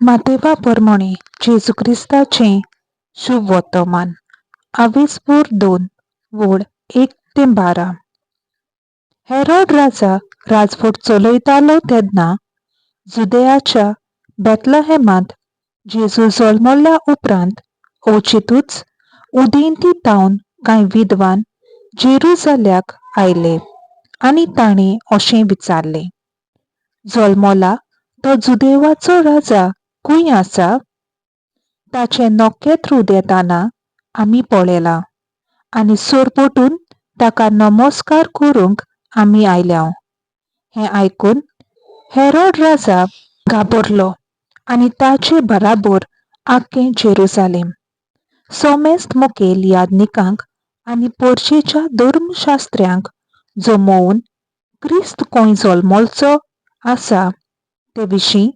मातेवा प्रमाणे जेजू क्रिस्ताचे शुभ वर्तमान आवेसपूर 2 वोड 1 ते 12. हेरोड राजा राजवट चलयतालो तेन्ना जुदेयाच्या बेथलहेमांत जेजू जल्मल्या उपरांत अवचितूच उदेंती तावन कांय विद्वान जेरुसल्याक आयले आनी तांणी अशें विचारले, जल्मला तो जुदेवाचो राजा खंय आसा? ताचें नखेत्र उदेताना आमी पळयलां आनी सोरपटून ताका नमस्कार करूंक आमी आयल्याव. हें आयकून हेरोड राजा घाबरलो आनी ताचे बराबर आख्खें जेरुसालेम. सोमेस्त मुखेल याजनिकांक आनी पोरचेच्या धर्मशास्त्र्यांक जमोवन क्रिस्त खंय जल्मलचो आसा ते विशीं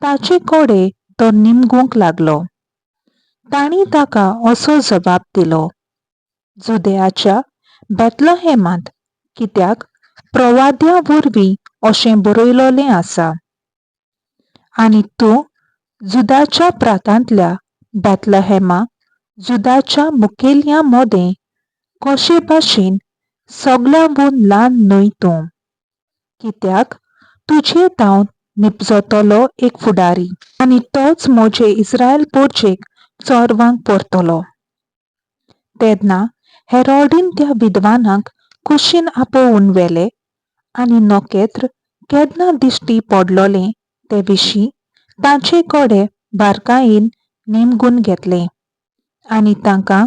ताचे कडेन तो निमगूंक लागलो. तांणी ताका असो जबाब दिलो, जुदेयाच्या बेथलहेमांत, कित्याक प्रवाद्या वरवीं अशें बरयलोलें आसा, आनी तूं जुदाच्या प्रांतांतल्या बेथलहेमा जुदाच्या मुखेल्या मोदें कशे भाशेन सगळ्यांबून ल्हान न्हय तूं, कित्याक तुजे तावन निपजतलो एक फुडारी आनी तोच म्हजे इस्रायल पोरचेक चोरवांक परतलो. तेन्ना हेरोडीन त्या विद्वानांक कुशीन आपोवन व्हेलें आनी नखेत्र केन्ना दिश्टी पडलोलें ते विशीं तांचे कडेन बारकायेन निमगून घेतलें आनी तांकां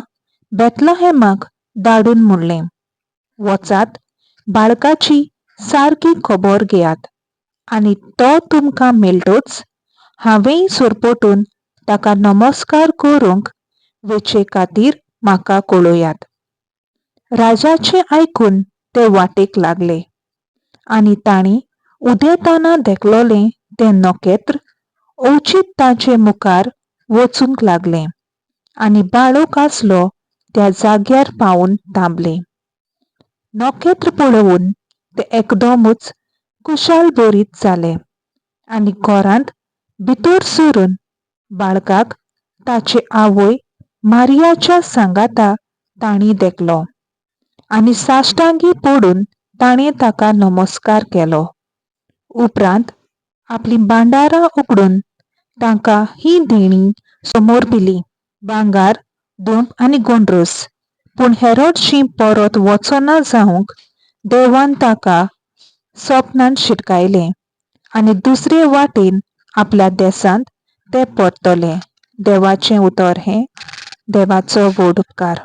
बेथलहेमाक धाडून म्हणलें, वचात बाळकाची सारकी खबर घेयात आनी तो तुमकां मेळटोच हांवेंय सोरपटून ताका नमस्कार करूंक वेचे खातीर म्हाका कळयात. राजाचें आयकून ते वाटेक लागले आनी तांणी उदेताना देखलोलें तें नखेत्र अवचीत तांचे मुखार वचूंक लागलें आनी बाळक आसलो त्या जाग्यार पावून थांबलें. नखेत्र पळोवन ते एकदमूच कुशाल भरीत जाले आनी घरांत भितर सरून बाळकाक ताचे आवय मारियाच्या सांगाता तांणी देखलो आनी साश्टांगी पडून ताणें ताका नमस्कार केलो. उपरांत आपलीं भांडारां उगडून तांकां ही देणी समोर दिली, भांगर, दूंप आनी गोंडरूस. पूण हेरोदशी परत वचना जावंक देवान ताका सपनांत शिटकायलें आनी दुसरे वाटेन आपल्या देसांत ते परतले. देवाचें उतर हें. देवाचो व्हड उपकार.